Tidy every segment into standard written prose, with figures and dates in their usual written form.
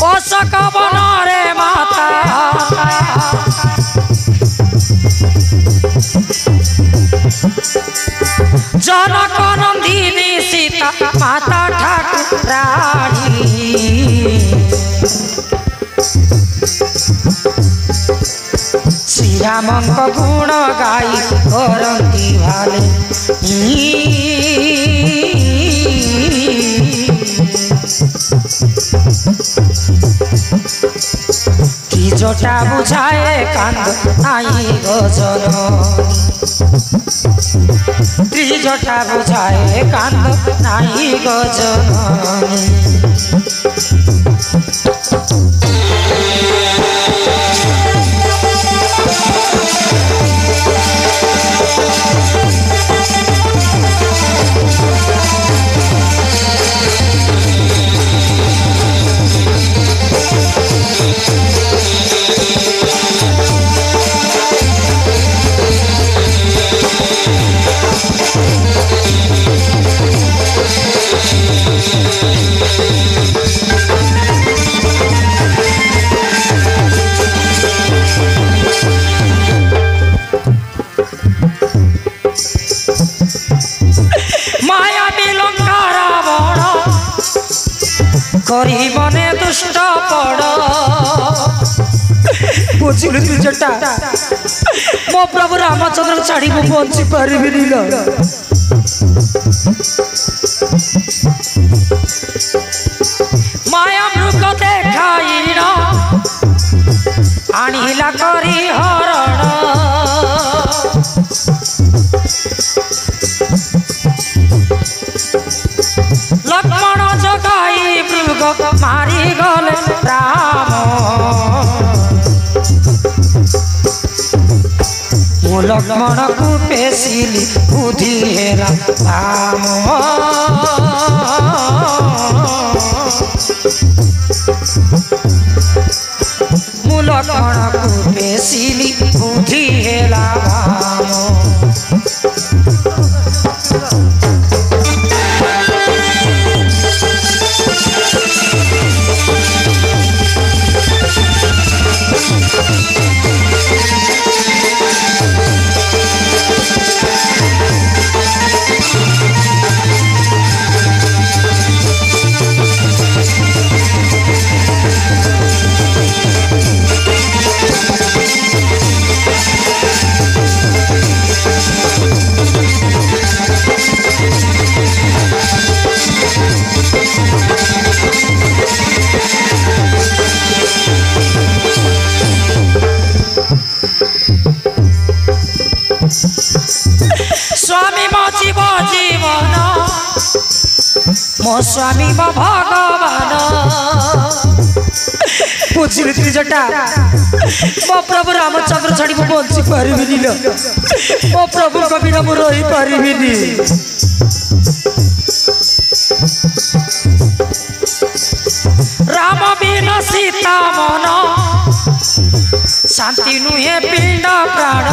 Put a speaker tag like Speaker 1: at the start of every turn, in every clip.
Speaker 1: অশোক বনরে মাতা जनक नंदिनी सीता माता ठाकुरानी श्री रामंक गुण गाई करती भाले जटा बुझाए कांद नाई गजन त्रिजटा बुझाए कांद नाई गजन गरीबने दुष्ट पड़ बुझिलु तु जटा मो प्रभु रामचंद्र छाड़ी मु बंची पारिबिनी ल माया मृग देखाइन आनिला करी हरण लक्ष्मण जगाई मृग मारी गल राम मु लक्ष्मण को पेशिली बुद्धि हेरा राम मु लक्ष्मण को पेशिली बुद्धि हेरा राम स्वामी मो जीव जीवन मो स्वामी मो भगवान बुझिलु तु जटा मो प्रभु रामचंद्र छाड़ी मु बंची पारिबिनी ल मो प्रभु को बिना मु रही पारिबिनी राम बिना सीता मन शांति नुहे पिंड प्राण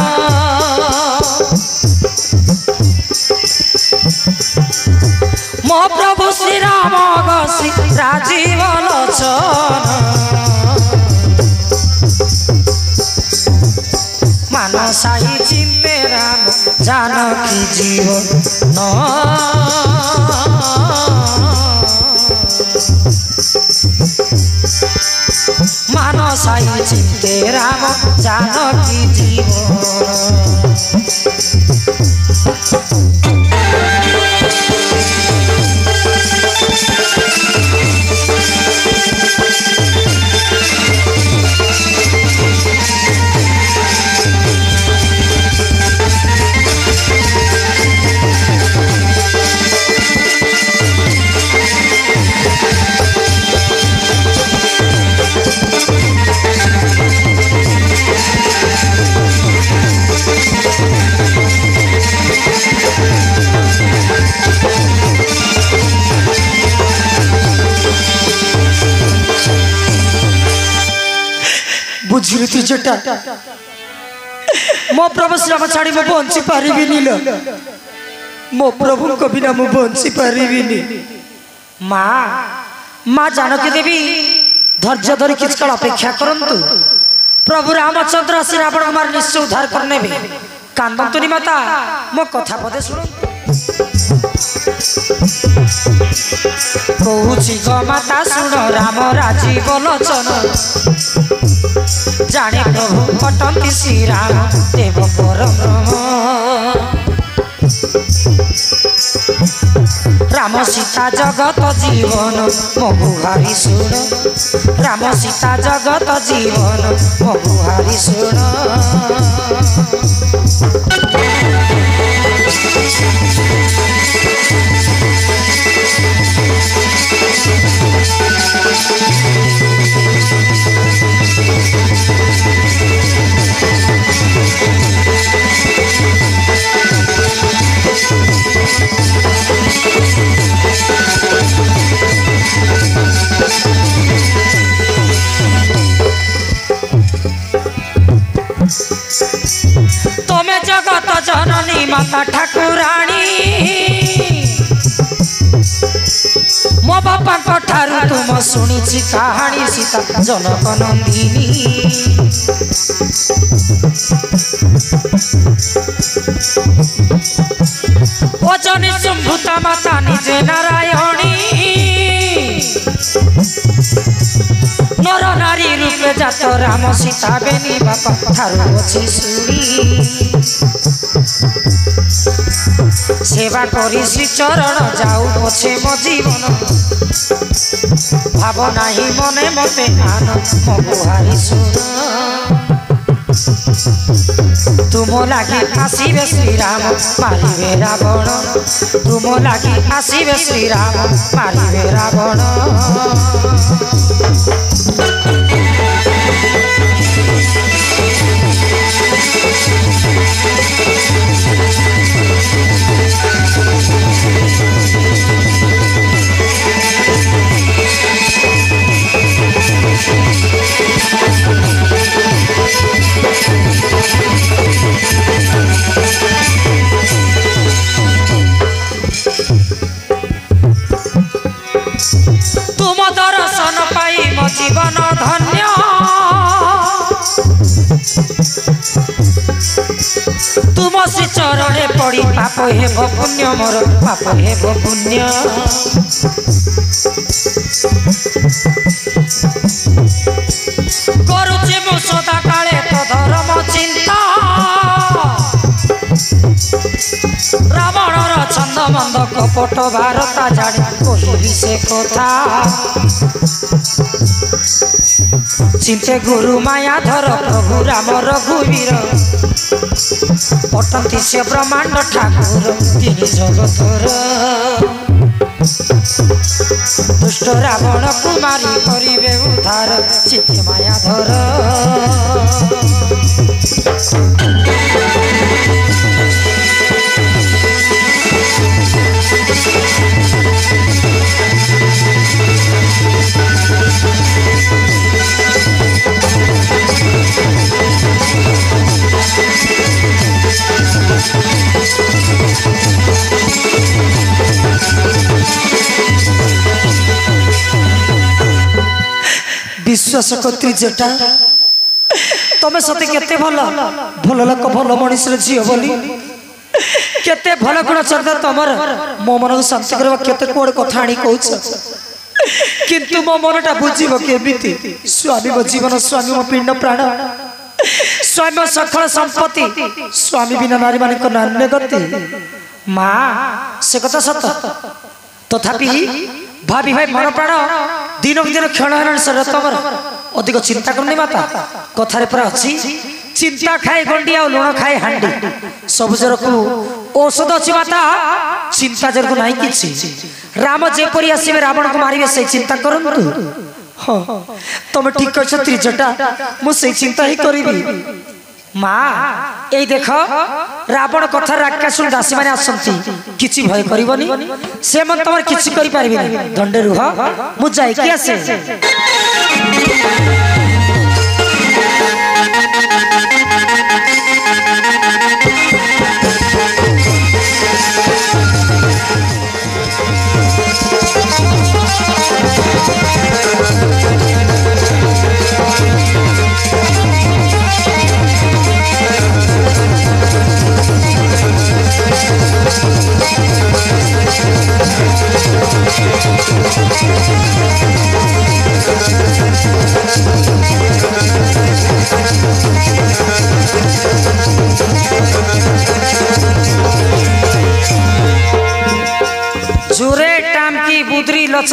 Speaker 1: मो प्रभु श्री राम घसी राजीव लोचन मानसाई चिंते राम जानकी जीवन मानसाई चिंते राम जानकी जीवन बुझिलु तु जटा मो प्रभु श्री राम छाड़ी मु बंची पारिबिनी ल मो प्रभु को बिना मु बंची पारिबिनी माँ माँ जानकी देवी धैर्य धरी किछ काल अपेक्षा करंतु प्रभु रामचंद्र श्री रावण मार निश्चय उद्धार करने कांदंतुनी माता मो कथा पदे सुन कहूची गो माता सुन राम राजीव लोचन जाने प्रभु पटंती श्री राम देव परम राम सीता जगत जीवन मो गुहारी सुन राम सीता जगत जीवन मो गुहारी सुन तुम्हें जगत जननी माता ठाकुराणी मो बापा ठारू तुम शुणी कहानी सीता जनक नंदिनी ओजनी शंभुता माता निजे नारायणी नर नारी रूपे जात राम सीता बेनी बापा ठारू अच्छी शुणी सेवा करी श्री चरण जाऊ पछे मो जीवन भाव नाही मने मते आन मो गुहारी सुन तुम लागी आसीबे श्री राम मारिबे रावण तुम लागी आसीबे श्री राम मारिबे रावण तुम दर्शन पाई मो जीवन धन्य तुम श्री चरणे पड़ी पाप हेब पुण्य मोर पाप हेब पुण्य करुचे मु सदा काले तो धर्म चिंता रावणर छंद मंद कपट भारता जाने कहबी से कथा चिंते गुरु माया धर प्रभु राम रघुवीर पटंती से ब्रह्मांड ठाकुर तीन जगतर दुष्ट रावण कुमारी करिबे उद्धार चित्ते माया धर विश्वास करती जेटा तमे सते केते भल भल लोक भल मनीष झील बोली केते भल गुण चरित्र तमर मो मन को शांति करबा केते कोड कथा आनी कहूछ किंतु मो मनटा बुझीबो केबिति स्वामी मो जीवन स्वामी मो पिंड प्राण स्वामी मो सकल संपत्ति स्वामी बिना नारी मान को नान्य गति मां से कथा सत तथापि भाभी भाई मन प्राण दिन दिन क्षण हेलान शरीर तमर अधिक चिंता करनी माता कथारे पर अच्छी चिंता खाए गंडी आ लुण खाए हांडी सब जर को औषध अच्छी माता चिंता जर को नहीं किछि राम जेपरी आसीबे रावण को मारिबे से चिंता करंतु हां तुम ठीक कह त्रिजटा मु से चिंता ही करिबी मां ए देख रावण कथा राक्षस दासी माने आसंती किछि भय करबनी से मन तमर किछि करि पारिबे दंडे रुह मु जाय कि आसे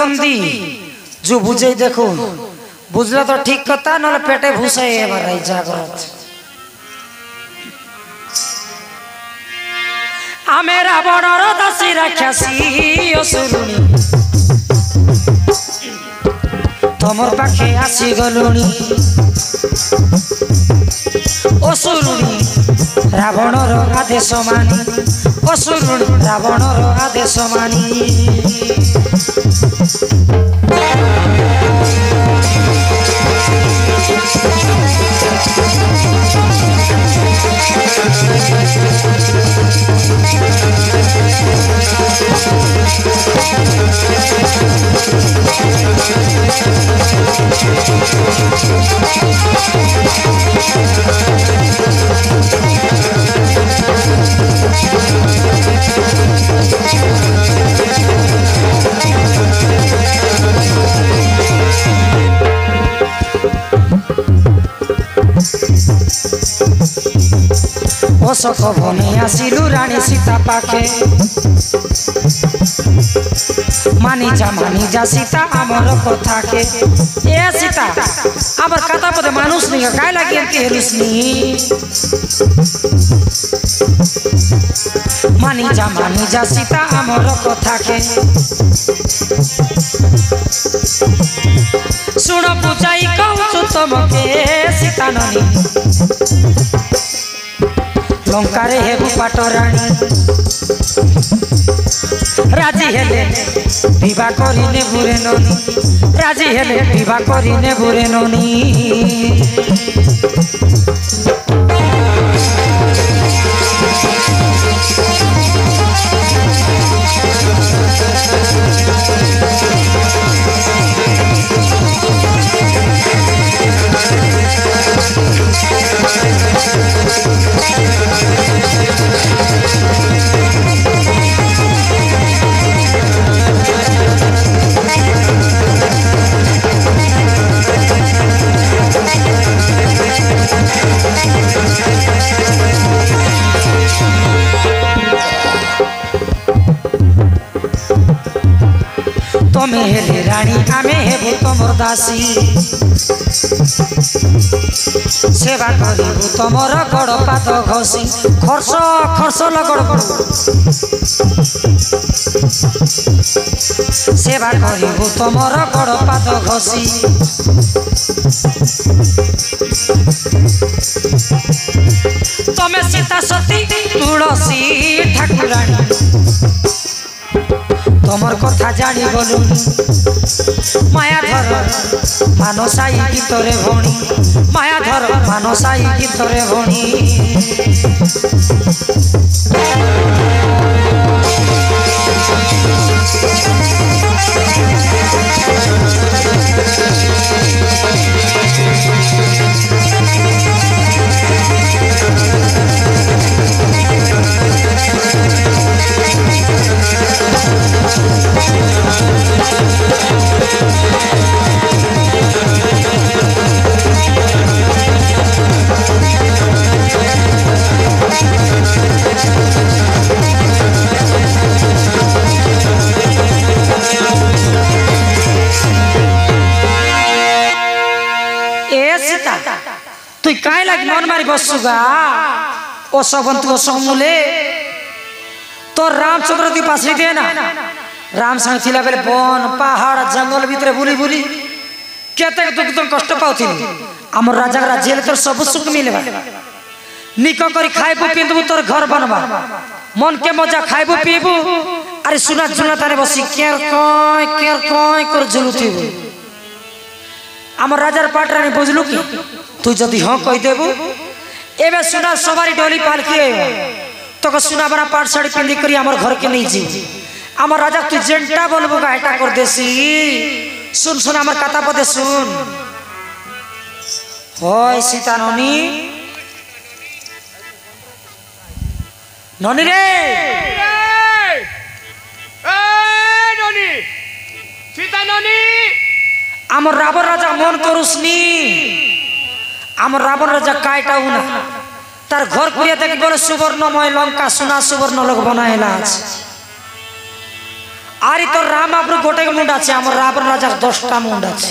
Speaker 1: चंदी जो बुझे देखो बुझला तो ठीक कथा न पेटे भूसे जागृत आमे रावणर दासी राक्षसी असुरुणी तमर पाखे आसी गलुणी असुरुणी रावणर आदेश मानी असुरुणी रावणर आदेश मानी अशोक बने आसिलु रानी सीता पाखे मानी जा सीता आमर कथा के ए सीता आमर कथा पदे मानुष नहीं काय लगी एंती हेलुसनी मानी जा सीता आमर कथा के सुन पूजाई कहूँ तुमके सीता ननी लंकारे हेबु पाटराणी राजी हेले विवाह करिने बुरे ननी राजी हेले विवाह करिने बुरे ननी तमे हेले रानी आमे हेबु तमर दासी सेवा करिबु तमर गड़ पाद घसी खर्च खर्च लगड़ सेवा करिबु तमर गड़ पाद घसी तमे सीता सती तुलसी ठाकुराणी तमर कथा जानी गलुनी मायाधर मानसाई गीतरे भणी मायाधर मानसाई गीतरे भणी तु काय लाग मन मारी बसुगा ओ सबंतु समूले तो रामचंद्र दी पासरी दे ना राम संग थिला बेले वन पहाड़ जंगल भीतर बुली बुली केते दुख दुख कष्ट पाउथि हमर राजा राज्य तो सब सुख मिलबा निक करी खाइबु पिंदबु तोर घर बनबा मन के मजा खाइबु पीबु अरे सुना सुना तारे बसी केर कोय कर झुलुथिबु हमर राजार पाटरानी बुझलु की तू जदि हाँ कह देबू एबे सुना सवारी डोली पालकी तो सुना बना पाट साड़ी पिंदी करी हमर घर के नहीं जी हमर राजा तू जेंटा बोलबू का हटा कर देसी सुन सुन हमर कथा पदे सुन होय सीता ननी ननी रे
Speaker 2: ननी सीता ननी
Speaker 1: हमर रावण राजा मन करुसनी हमर रावण राजा कायटा उना तार घर कुरिया देख बोले सुवर्णमय लंका सोना सुवर्ण लोग बनाएला আরে তোর রাম আবরু গোটে মুন্ড আছে আমার রাবণ রাজার 10টা মুন্ড আছে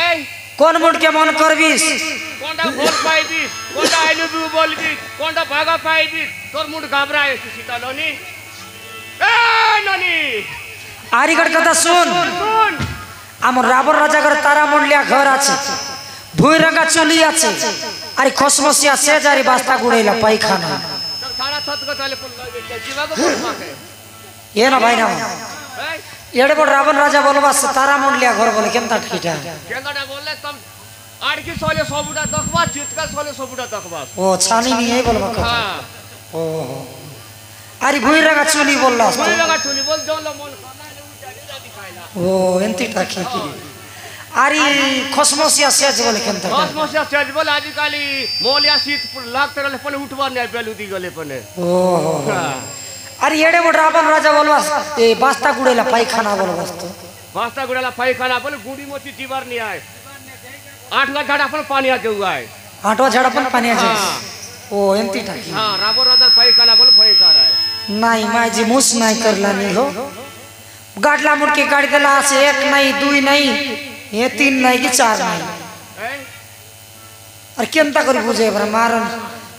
Speaker 2: এই
Speaker 1: কোন মুন্ড কে মন করবিস
Speaker 2: কোনটা ভোট পাইবিস কোনটা আই লাভ ইউ বলবিস কোনটা ভাগা পাইবিস তোর মুড ঘাবড়ায় সীতা ননি এই ননি
Speaker 1: আরিগড় কথা শুন
Speaker 2: শুন
Speaker 1: আমার রাবণ রাজার তারা মন্ডলিয়া ঘর আছে ভুই রঙা চুলি আছে আরে খসমসিয়া সেজারি বাস্তা গুড়াইলা পায়খানা
Speaker 2: তোর সারা ছত কো তালে ফুল লাগবে জীবাকে ফুল মাকে
Speaker 1: এ না ভাই না
Speaker 2: এই
Speaker 1: এড়ে বড় রাবণ রাজা বলবাস তারা মন্ডলিয়া ঘর বলে কেমতা ঠিটা
Speaker 2: কেনটা বললে তুম আর কি সলে সবুটা দেখবা চিৎকার সলে সবুটা দেখবা
Speaker 1: ও ছানি নিয়ে বলবা কথা
Speaker 2: হ্যাঁ
Speaker 1: ও আরে ভুই রঙা চুলি বললাস
Speaker 2: ফুল লাগা চুলি বল জল মন খানা উঠালি রাতি খাইলা
Speaker 1: ও এন্তিটা কি আরে খসমসিয়া সেজ বলে কেমতা
Speaker 2: সমস্যা চেঞ্জ বলে আজকালি মলিয়া শীত লাগতে রলে পলে উঠবার নাই বেলু দি গলে পলে
Speaker 1: ও আরে এড়ে বড় রাবণ রাজা বলবাস এই বাস্তা গুড়াইলা পায়খানা বলবাস তো
Speaker 2: বাস্তা গুড়ালা পায়খানা বলে গুড়ি মতি দিবার নি আয় 8 গাছ ঝাড়া পলে পানি আগে উগায়
Speaker 1: आटवा झाड़ा पण पाणी आहे
Speaker 2: हाँ।
Speaker 1: ओ एंती टाकी
Speaker 2: हां राबो रादर पायखाना बोल भयकार आहे
Speaker 1: नाही माझी मुस नाही करला नाही हो गाडला मुडके गाडी दिला असे एक नाही दुई नाही हे तीन नाही की चार नाही
Speaker 2: এই
Speaker 1: अरे केंता करी बुझे बरं मारन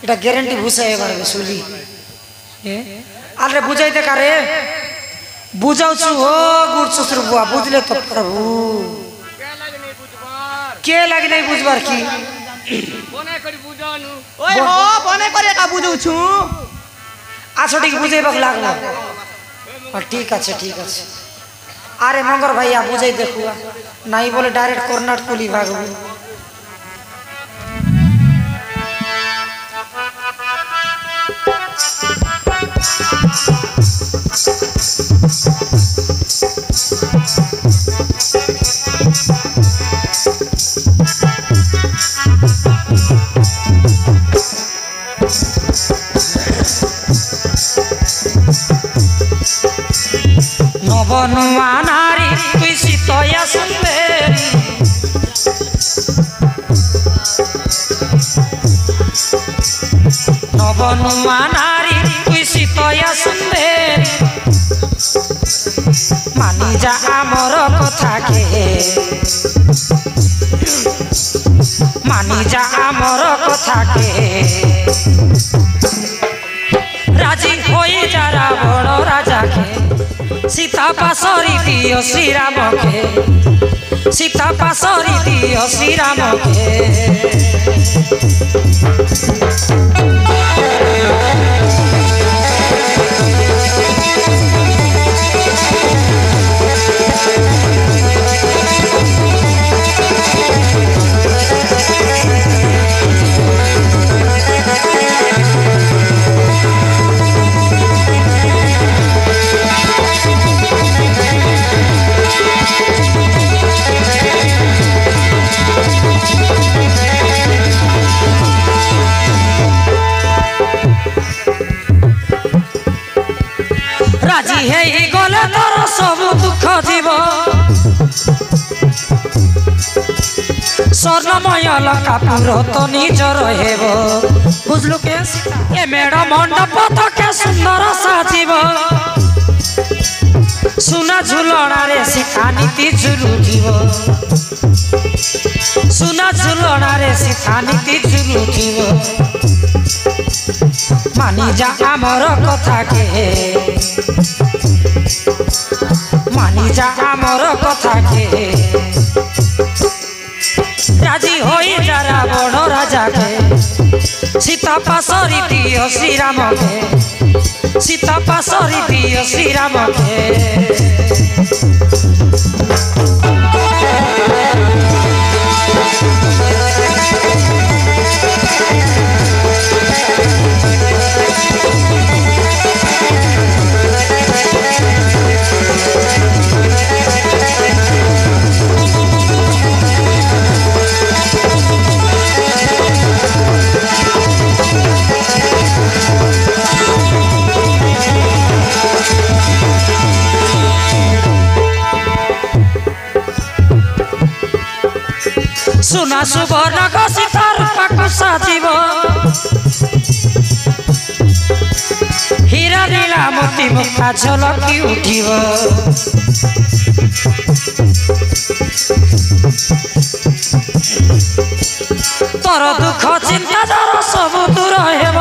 Speaker 1: এটা গ্যারান্টি বুঝাই এবার বেসুলি এ আরে বুঝাইতে কারে বুঝাউছু ও গুড় শ্বশুর বুয়া বুঝলে তো প্রভু
Speaker 2: কে লাগে নাই বুঝবার
Speaker 1: কে লাগে নাই বুঝবার কি
Speaker 2: কোনে করি বুঝানু
Speaker 3: ओए हो बने करे का बुझू छु
Speaker 1: আছো ঠিক বুঝাইবাক লাগলো ঠিক আছে আরে মঙ্গর ভাইয়া বুঝাই দেখুয়া নাই বলে ডাইরেক্ট কর্নাট কুলি ভাগবো নবনুয়া নারী তুই শীতয়া সুন্দরী নবনুয়া নারী তুই শীতয়া সুন্দরী মানি যা আমার কথাকে মানি যা আমার কথাকে রাজি হয়ে যারা বড় রাজাকে सीता पासरी दियो श्री राम के सीता पासरी दियो श्री राम के রাজি হেই গলে তোর সবু দুঃখ জীব স্বর্ণময় লঙ্কা পুর তো নিজর হেব বুঝলু কে এ মেড় মণ্ডপ তোকে সুন্দর সাজিব সুনা ঝুলଣାରେ সীতা নীতি ঝুলুথিব সুনা ঝুলଣାରେ সীতা নীতি ঝুলুথিব মানি যা আমার কথাকে মানি যা আমার কথাকে রাজি হই যারা বড় রাজাকে সীতা পাশরি দিও শ্রীরামকে সীতা পাশরি দিও শ্রীরামকে सुना सुबर्ण घसी तार पाक साजिब হীরা নীলা মতি মুক্তা ঝলকি উঠিব তোর দুঃখ চিন্তা যার সবু দূর হেব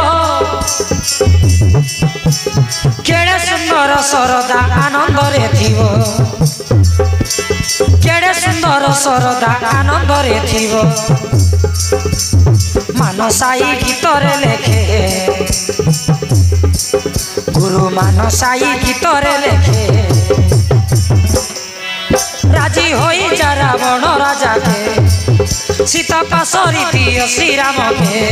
Speaker 1: কেড়ে সুন্দর সরদা আনন্দরে থিব কেড়ে সুন্দর সরদা আনন্দরে থিব মানসাই গীতরে লেখে গুরু মানসাই গীতরে লেখে রাজি হই যা রাবণ রাজাকে সীতা পাশরি দিও শ্রীরামকে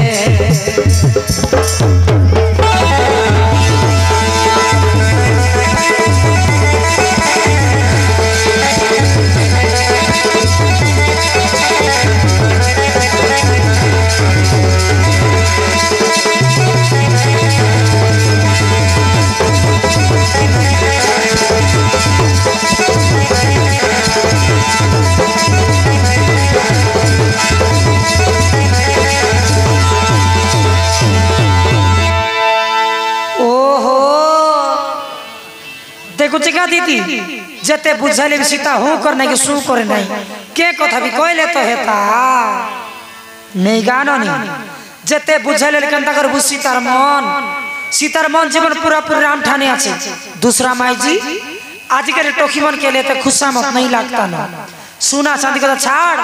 Speaker 1: देखो दीदी जते बुझले सीता हूँ करने के सू करे नहीं के कथा भी कहले तो हेता नहीं गानो नहीं जते बुझले कंता कर बुझ सीतार मन जीवन पूरा पूरा राम ठाने आछे दूसरा माई जी आज के टोखी मन के लिए तो खुशा मत नहीं लगता ना सुना चांदी का छाड़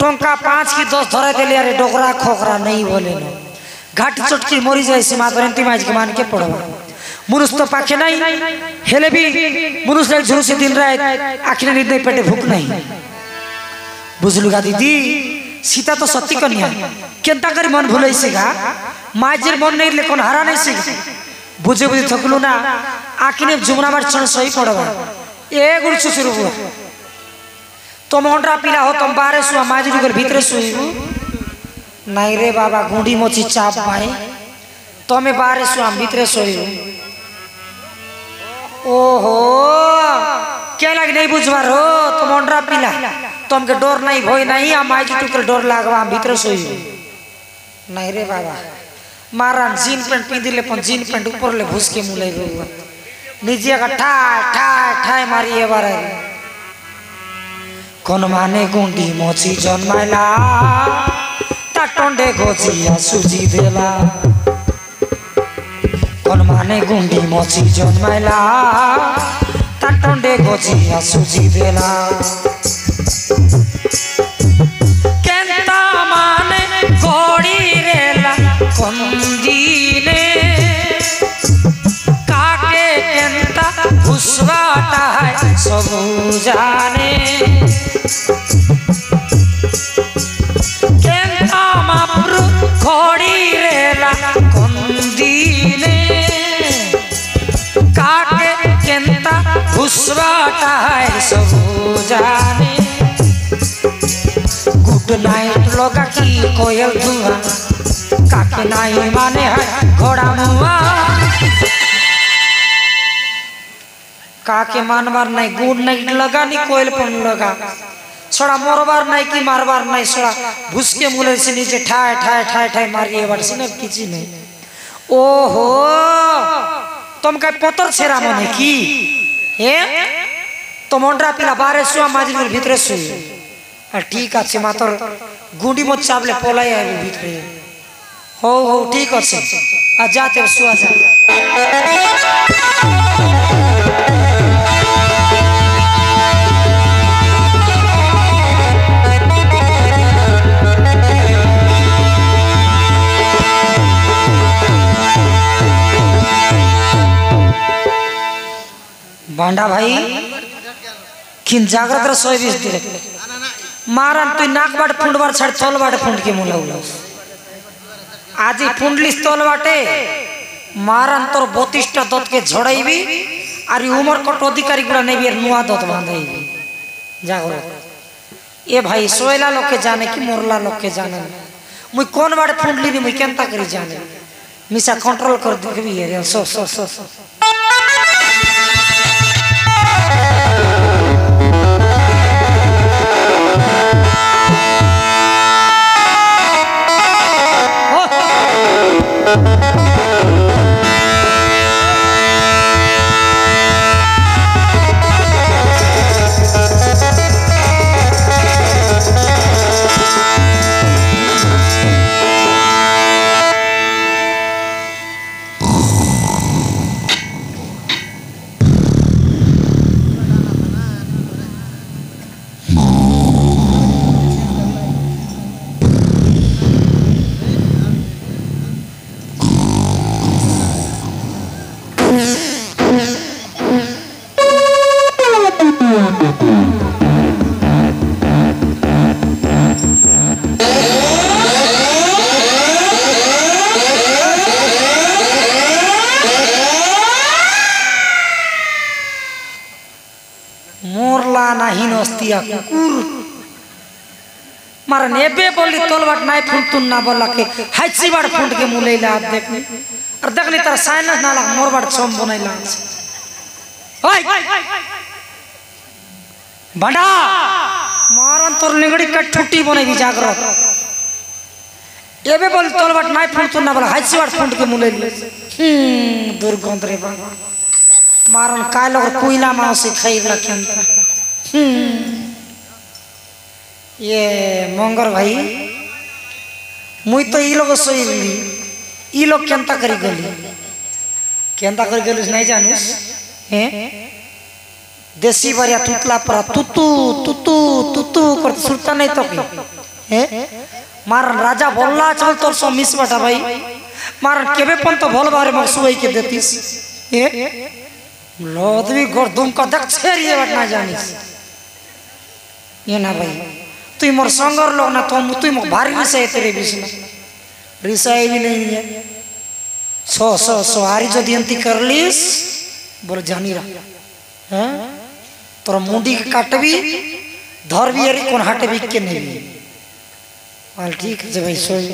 Speaker 1: टोंका 5 की 10 धरे के लिए डोकरा खोखरा नहीं बोले ना घाट चटकी मोरी जाए से मात बरंती माई के मान के पड़ो मुनुष तो पाखे नहीं हेले भी मुनुष ने झुरु से दिन रात आखिर निर्णय पेटे भूख नहीं बुझलुगा दीदी सीता तो सत्य कन्या केंता कर मन भूले सीगा माजर मन नहीं लेकिन हरा नहीं सीख बुझे बुझे थकलू ना आखिने जुमना मार क्षण सही पड़वा ए गुड़ शुरू हुआ तुम ओंडरा पीला हो तुम बारे सुआ माजरी कर भीतर सुई नहीं रे बाबा गुंडी मोची चाप पाए तुम्हें बारे सुआ भीतर सोई ओहो क्या लग नहीं बुझवा रो तुम ओंडरा पीला तुम के डोर नहीं भोई नहीं आ माई टुकर डोर लागवा भीतर सोई नहीं रे बाबा मारान जीन पेंट पिंदिले पन जीन पेंट ऊपर ले भूस के मुले हुआ निजे का ठाय ठाय ठाय मारी ये बारे कोन माने गुंडी मोची जन्माइला ता टंडे गोजिया सुजी देला कोन माने गुंडी मोची जन्माइला ता टंडे गोजिया सुजी देला केंता माने गोड़ी रेला कंदीने काके केंता घुसवाटा है सब जाने केंता मापुर घोड़ी रेला कंदीने काके केंता घुसवाटा है सब जाने गुड नाइट लोगा की कोयल धुआ काके नहीं माने है घोड़ा मुआ काके मानवार नहीं गुड नाइट लगा नहीं कोयल पन लगा छोड़ा मोरबार नहीं की मारबार नहीं छोड़ा भूस के मुले से नीचे ठाए ठाए ठाए ठाए मारिए बार से नहीं किसी नहीं ओहो तुम का पत्थर छेरा मने की हे तुम ओंडरा पिला बारे सुआ माजिर भीतर सुई ठीक আছে মাতর গুঁড়ি মত চাবলে পলাই আইবে ভিতরে হো হো ঠিক আছে আর যাতে শুয়া যা बांडा भाई किन जागृत रे 120 दिले मारन तु नाक बाट फुंड बार छड़ तोल बाटे फुंड के मुला उला आज फुंडलिस तोल बाटे मारन तोर 32 टा दत के झड़ाईबी आरी उमर कट अधिकारी गुड़ा नहीं बिर नुआ दत बांधाईबी जागो ए भाई सोयला लोग के जाने कि मोरला लोग के जाने मुई कोन बाटे फुंडली नी मुई केनता करी जाने मिसा कंट्रोल कर देखबी रे सो सो सो कुतिया कुकुर मारा नेबे बोली तोलबाट नाय फुंटुन ना बोला के हाइसी बार फुंट के मुलेला आप देखनी और देखनी तार साइनस ना लग मोरबाट सोम बनाइला ओय बड़ा मारन तोर निगड़ी कट ठुट्टी बनाई भी जागरत एबे बोली तोलबाट नाय फुंटुन ना बोला हाइसी बार फुंट के मुलेला दुर्गंध रे बाबा मारन कालो कोयला मांस खाइला केंता ये मंगर भाई मुई तो ई लोग सोइली ई लोग केंता करी गली नहीं जानूस हैं देसी बरिया तुतला पर तुतु तुतु तुतु कर सुरता नहीं तो हैं मारन राजा बोलला चल तोर सो मिस बटा भाई मारन केबे पन तो भोल बारे मसुई के देतीस हैं लोदवी गोर दुम का दक छेरिए बट ना जानिस ये ना भाई तु मोर संगर लोग ना तो तु मो भारी रिसाई तेरे बीच में रिसाई भी नहीं है सो हारी जो दियंती कर लीस बोले जानी रहा हैं तोर मुंडी के काटबी धर भी अरे कौन हटबी के नहीं भी ठीक है भाई सोई